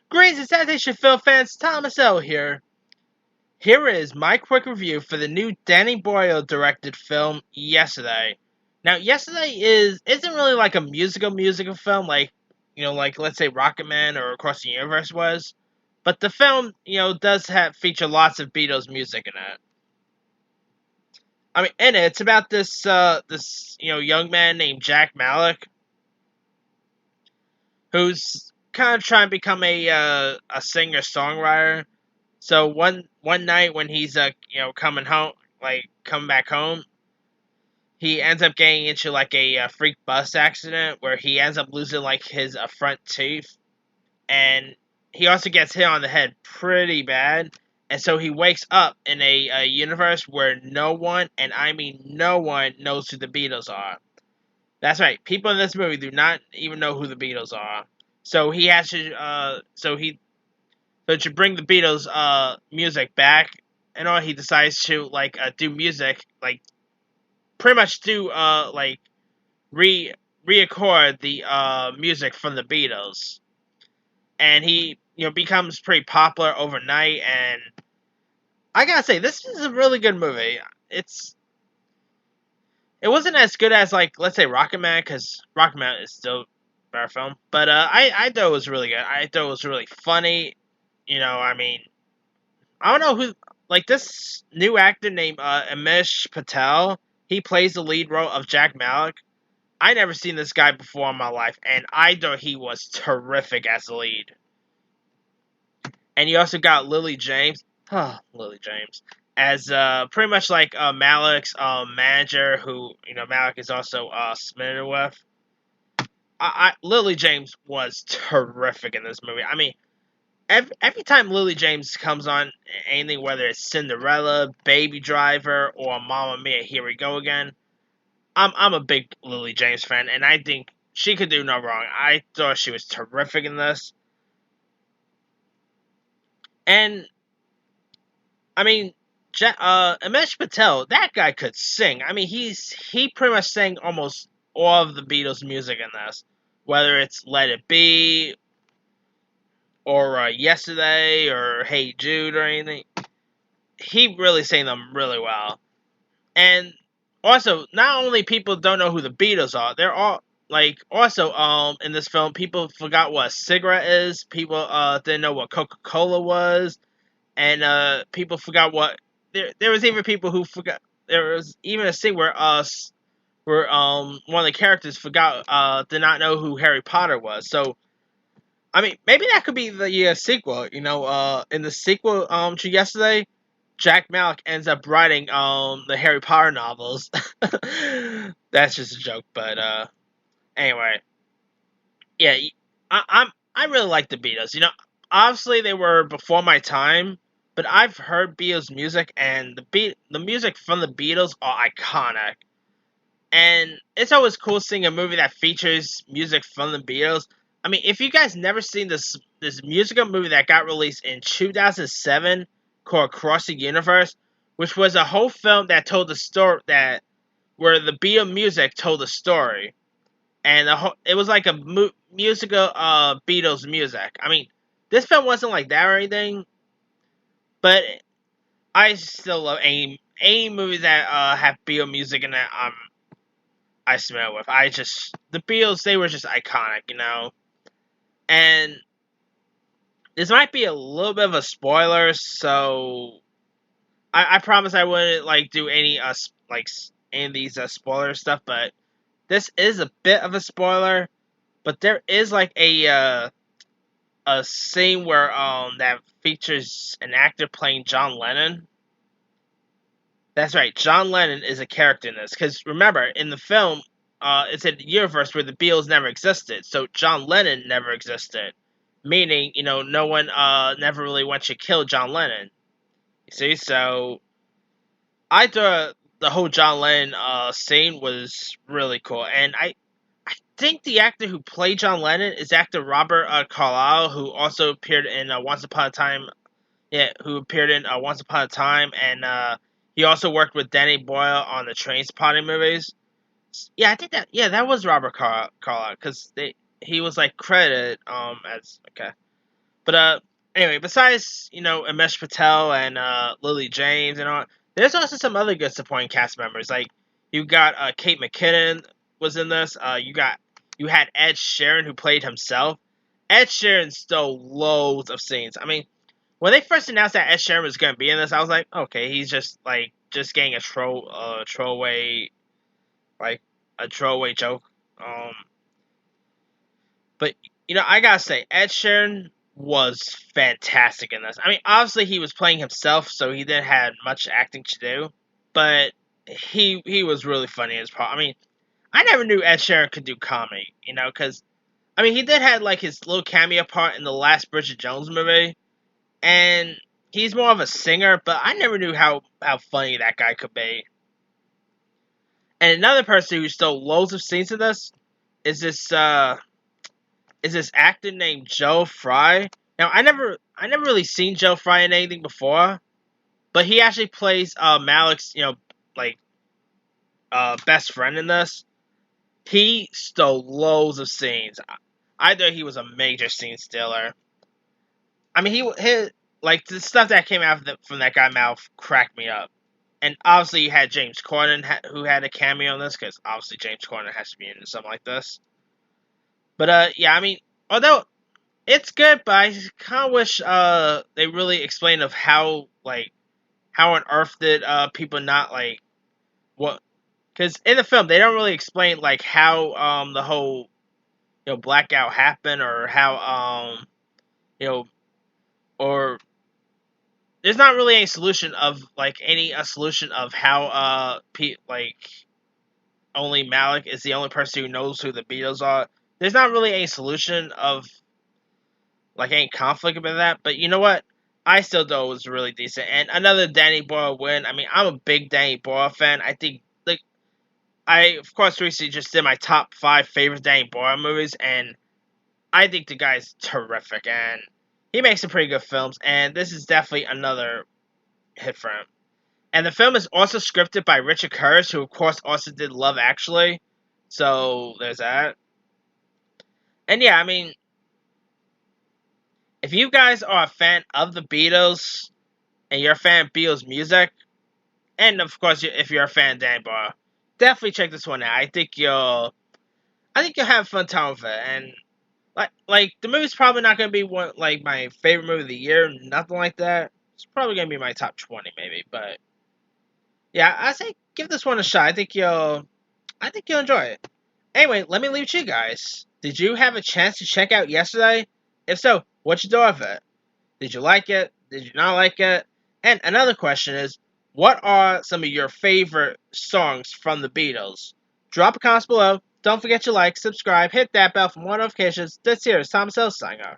Greetings, Sensation Film fans, Thomas L. here. Here is my quick review for the new Danny Boyle directed film, Yesterday. Now, Yesterday isn't really like a musical film like, like let's say Rocketman or Across the Universe was, but the film, does feature lots of Beatles music in it. I mean, in it, it's about this young man named Jack Malik, who's kind of trying to become a singer songwriter. So one night when he's coming home, like coming back home, he ends up getting into like a freak bus accident where he ends up losing like his front tooth, and he also gets hit on the head pretty bad. And so he wakes up in a universe where no one, and I mean no one, knows who the Beatles are. That's right. People in this movie do not even know who the Beatles are. So he has to. So to bring the Beatles music back, and all, he decides to do music, like pretty much do like re-record the music from the Beatles, and he becomes pretty popular overnight. And I gotta say, this is a really good movie. It wasn't as good as like let's say Rocketman, because Rocketman is still a better film, but I thought it was really good. I thought it was really funny. I mean, I don't know who, like this new actor named Amish Patel. He plays the lead role of Jack Malik. I never seen this guy before in my life, and I thought he was terrific as the lead. And you also got Lily James, Lily James, as pretty much like Malik's manager, who Malik is also smitten with. Lily James was terrific in this movie. I mean, every time Lily James comes on anything, whether it's Cinderella, Baby Driver, or Mamma Mia, Here We Go Again, I'm a big Lily James fan, and I think she could do no wrong. I thought she was terrific in this. And, I mean, Amish Patel, that guy could sing. I mean, he pretty much sang almost all of the Beatles' music in this. Whether it's Let It Be, or Yesterday, or Hey Jude, or anything. He really sang them really well. And also, not only people don't know who the Beatles are, they're all like also in this film people forgot what a cigarette is. People didn't know what Coca-Cola was, and people forgot what there was even people who forgot. There was even a scene where one of the characters forgot did not know who Harry Potter was. So I mean, maybe that could be the sequel. In the sequel to Yesterday, Jack Malik ends up writing the Harry Potter novels. That's just a joke, but anyway, yeah, I really like the Beatles. Obviously they were before my time, but I've heard Beatles music, and the music from the Beatles are iconic. And it's always cool seeing a movie that features music from the Beatles. I mean, if you guys never seen this musical movie that got released in 2007 called Across the Universe, which was a whole film that told the story that where the Beatles music told the story, and it was like a musical Beatles music. I mean, this film wasn't like that or anything, but I still love any movie that have Beatles music in it. I smell with. The Beatles, they were just iconic. And this might be a little bit of a spoiler, so I promise I wouldn't do any any of these spoiler stuff, but this is a bit of a spoiler. But there is a scene where that features an actor playing John Lennon. That's right, John Lennon is a character in this. Because remember, in the film, it's a universe where the Beatles never existed, so John Lennon never existed. Meaning, no one never really went to kill John Lennon. You see, so I thought the whole John Lennon scene was really cool, and I think the actor who played John Lennon is actor Robert Carlyle, who also appeared in Once Upon a Time. Yeah, who appeared in Once Upon a Time, and he also worked with Danny Boyle on the Trainspotting movies. Yeah, I think that was Robert Carlyle, because he was credited as okay. But anyway, besides Amesh Patel and Lily James and all, there's also some other good supporting cast members. Like you got Kate McKinnon was in this. You had Ed Sheeran who played himself. Ed Sheeran stole loads of scenes. I mean, when they first announced that Ed Sheeran was going to be in this, I was like, okay, he's just getting a throwaway like a throwaway joke. Um, but I gotta say, Ed Sheeran was fantastic in this. I mean, obviously he was playing himself, so he didn't have much acting to do, but he was really funny as part. I mean, I never knew Ed Sheeran could do comedy, because I mean he did have like his little cameo part in the last Bridget Jones movie, and he's more of a singer, but I never knew how funny that guy could be. And another person who stole loads of scenes in this is this actor named Joe Fry. Now I never really seen Joe Fry in anything before, but he actually plays Malik's like best friend in this. He stole loads of scenes. Either he was a major scene stealer. I mean he like the stuff that came out from that guy's mouth cracked me up. And obviously you had James Corden who had a cameo in this because obviously James Corden has to be in something like this. But yeah, I mean although it's good, but I kind of wish they really explained of how on earth did people not like what, because in the film they don't really explain like how the whole blackout happened, or how you know or there's not really any solution of like any a solution of how like only Malik is the only person who knows who the Beatles are. There's not really any solution of like any conflict about that. But you know what? I still thought it was really decent. And another Danny Boyle win. I mean, I'm a big Danny Boyle fan. I think like I of course recently just did my top 5 favorite Danny Boyle movies, and I think the guy's terrific and he makes some pretty good films, and this is definitely another hit for him. And the film is also scripted by Richard Curtis, who of course also did Love Actually. So there's that. And yeah, I mean, if you guys are a fan of the Beatles and you're a fan of Beatles music, and of course if you're a fan of Dan Boyle, definitely check this one out. I think you'll have a fun time with it. And like the movie's probably not gonna be one like my favorite movie of the year, nothing like that. It's probably gonna be my top 20 maybe, but yeah, I say give this one a shot. I think you'll enjoy it. Anyway, let me leave it to you guys. Did you have a chance to check out yesterday? If so, what you thought of it? Did you like it? Did you not like it? And another question is, what are some of your favorite songs from the Beatles? Drop a comment below. Don't forget to like, subscribe, hit that bell for more notifications. This here is Thomas L. signing off.